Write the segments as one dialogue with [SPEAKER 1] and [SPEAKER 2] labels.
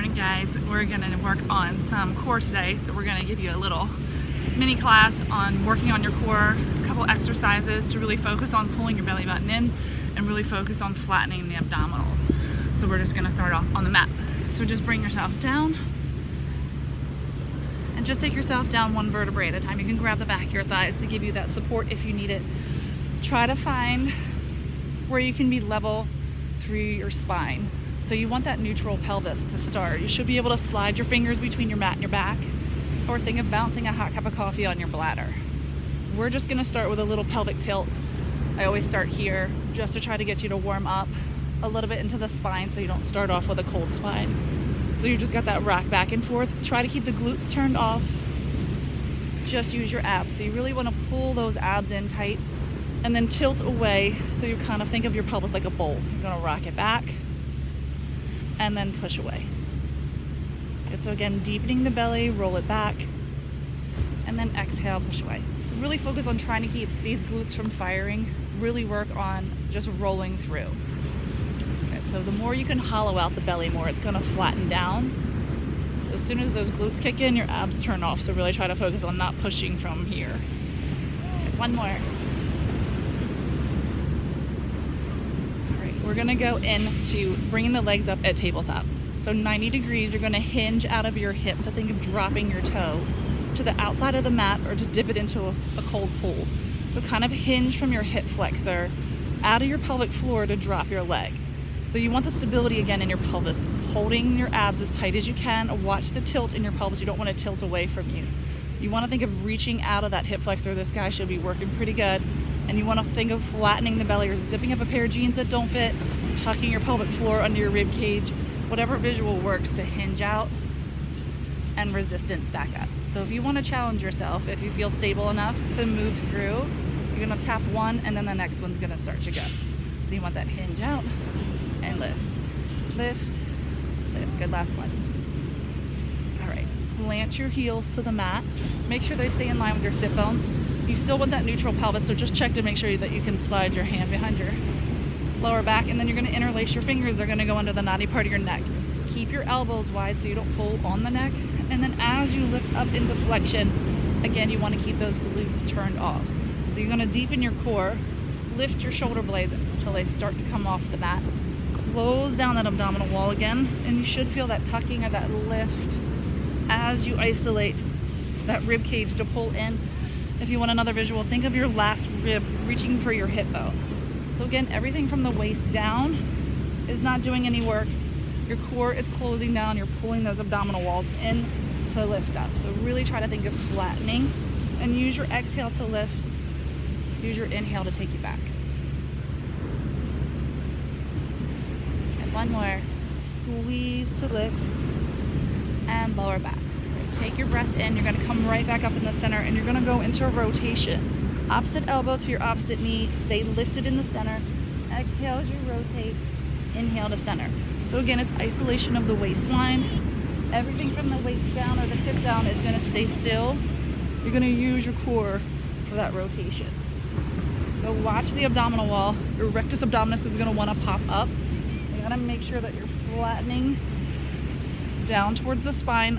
[SPEAKER 1] morning, guys. We're gonna work on some core today, so we're gonna give you a little mini class on working on your core, a couple exercises to really focus on pulling your belly button in and really focus on flattening the abdominals. So we're just gonna start off on the mat. So just bring yourself down and just take yourself down one vertebrae at a time. You can grab the back of your thighs to give you that support if you need it. Try to find where you can be level through your spine. So you want that neutral pelvis to start. You should be able to slide your fingers between your mat and your back, or think of bouncing a hot cup of coffee on your bladder. We're just gonna start with a little pelvic tilt. I always start here just to try to get you to warm up a little bit into the spine so you don't start off with a cold spine. So you just got that rock back and forth. Try to keep the glutes turned off. Just use your abs. So you really wanna pull those abs in tight and then tilt away. So you kind of think of your pelvis like a bowl. You're gonna rock it back and then push away. Good, so again, deepening the belly, roll it back, and then exhale, push away. So really focus on trying to keep these glutes from firing. Really work on just rolling through. Good, so the more you can hollow out the belly more, it's gonna flatten down. So as soon as those glutes kick in, your abs turn off. So really try to focus on not pushing from here. Okay, one more. We're gonna go into bringing the legs up at tabletop. So 90 degrees, you're gonna hinge out of your hip to think of dropping your toe to the outside of the mat or to dip it into a cold pool. So kind of hinge from your hip flexor out of your pelvic floor to drop your leg. So you want the stability again in your pelvis, holding your abs as tight as you can. Watch the tilt in your pelvis. You don't wanna tilt away from you. You wanna think of reaching out of that hip flexor. This guy should be working pretty good. And you want to think of flattening the belly or zipping up a pair of jeans that don't fit, tucking your pelvic floor under your rib cage, whatever visual works to hinge out and resistance back up. So if you want to challenge yourself, if you feel stable enough to move through, you're going to tap one and then the next one's going to start to go. So you want that hinge out and lift, lift, lift. Good, last one. All right, plant your heels to the mat. Make sure they stay in line with your sit bones. You still want that neutral pelvis, so just check to make sure that you can slide your hand behind your lower back, and then you're going to interlace your fingers. They're going to go under the knotty part of your neck. Keep your elbows wide so you don't pull on the neck, and then as you lift up into flexion, again, you want to keep those glutes turned off. So you're going to deepen your core, lift your shoulder blades until they start to come off the mat. Close down that abdominal wall again, and you should feel that tucking or that lift as you isolate that rib cage to pull in. If you want another visual, think of your last rib reaching for your hip bone. So again, everything from the waist down is not doing any work. Your core is closing down. You're pulling those abdominal walls in to lift up. So really try to think of flattening and use your exhale to lift. Use your inhale to take you back. And one more. Squeeze to lift and lower back. Take your breath in, you're gonna come right back up in the center and you're gonna go into a rotation. Opposite elbow to your opposite knee, stay lifted in the center. Exhale as you rotate, inhale to center. So again, it's isolation of the waistline. Everything from the waist down or the hip down is gonna stay still. You're gonna use your core for that rotation. So watch the abdominal wall. Your rectus abdominis is gonna wanna pop up. You gotta make sure that you're flattening down towards the spine.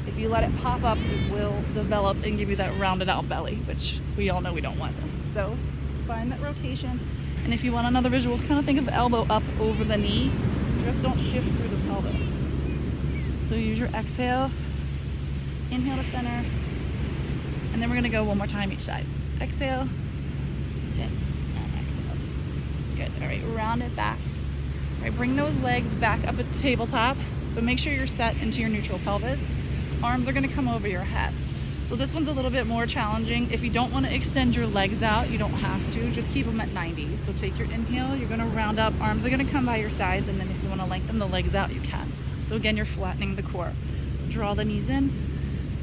[SPEAKER 1] If you let it pop up, it will develop and give you that rounded out belly, which we all know we don't want. So find that rotation. And if you want another visual, kind of think of elbow up over the knee. Just don't shift through the pelvis. So use your exhale, inhale to center, and then we're gonna go one more time each side. Exhale, in, and exhale. Good, all right, round it back. All right, bring those legs back up at the tabletop. So make sure you're set into your neutral pelvis. Arms are going to come over your head. So this one's a little bit more challenging. If you don't want to extend your legs out, you don't have to. Just keep them at 90. So take your inhale, you're going to round up. Arms are going to come by your sides, and then if you want to lengthen the legs out, you can. So again, you're flattening the core. Draw the knees in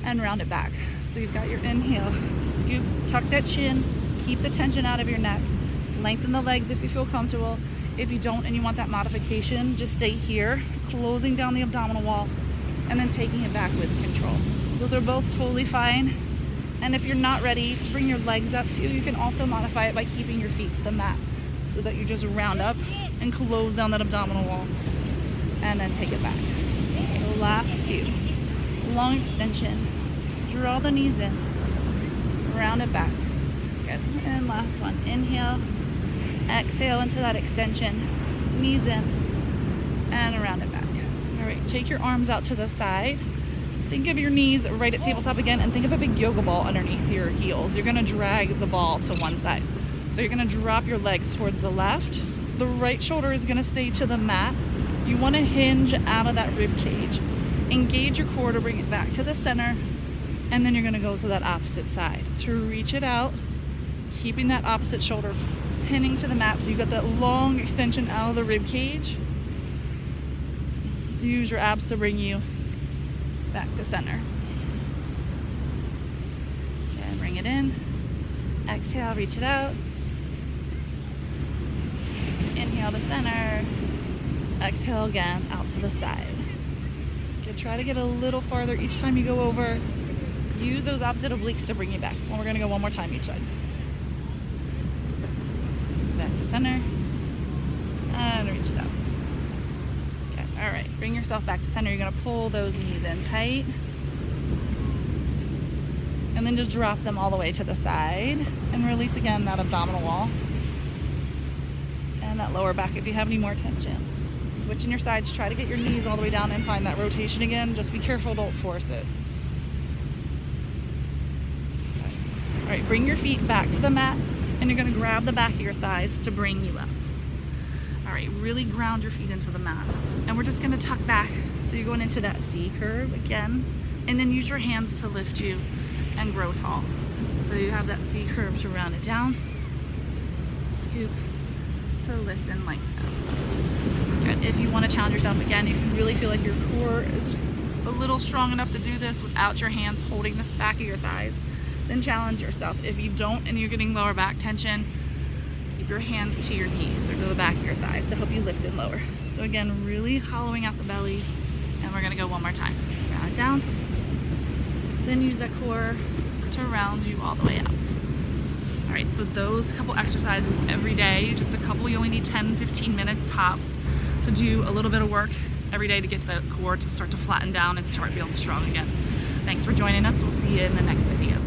[SPEAKER 1] and round it back. So you've got your inhale, scoop, tuck that chin, keep the tension out of your neck. Lengthen the legs if you feel comfortable. If you don't and you want that modification, just stay here, closing down the abdominal wall, and then taking it back with control. So they're both totally fine. And if you're not ready to bring your legs up too, you can also modify it by keeping your feet to the mat so that you just round up and close down that abdominal wall and then take it back. So Last two. Long extension. Draw the knees in. Round it back. Good. And last one. Inhale. Exhale into that extension. Knees in. And round it back. All right, take your arms out to the side. Think of your knees right at tabletop again, and think of a big yoga ball underneath your heels. You're gonna drag the ball to one side. So you're gonna drop your legs towards the left. The right shoulder is gonna stay to the mat. You wanna hinge out of that rib cage. Engage your core to bring it back to the center, and then you're gonna go to that opposite side. To reach it out, keeping that opposite shoulder pinning to the mat so you got that long extension out of the rib cage. Use your abs to bring you back to center. Okay, bring it in. Exhale, reach it out. Inhale to center. Exhale again, out to the side. Okay, try to get a little farther each time you go over. Use those opposite obliques to bring you back. And we're gonna go one more time each side. Back to center. And reach it out. All right, bring yourself back to center. You're gonna pull those knees in tight. And then just drop them all the way to the side. And release again that abdominal wall. And that lower back if you have any more tension. Switching your sides, try to get your knees all the way down and find that rotation again. Just be careful, don't force it. Okay. All right, bring your feet back to the mat. And you're gonna grab the back of your thighs to bring you up. All right, really ground your feet into the mat. And we're just gonna tuck back. So you're going into that C curve again. And then use your hands to lift you and grow tall. So you have that C curve to round it down. Scoop to lift and lengthen. Good. If you wanna challenge yourself again, if you really feel like your core is a little strong enough to do this without your hands holding the back of your thighs, then challenge yourself. If you don't and you're getting lower back tension, keep your hands to your knees or to the back of your thighs to help you lift and lower. So again, really hollowing out the belly. And we're gonna go one more time. Round it down. Then use that core to round you all the way up. All right, so those couple exercises every day, just a couple, you only need 10, 15 minutes tops to do a little bit of work every day to get the core to start to flatten down and start feeling strong again. Thanks for joining us. We'll see you in the next video.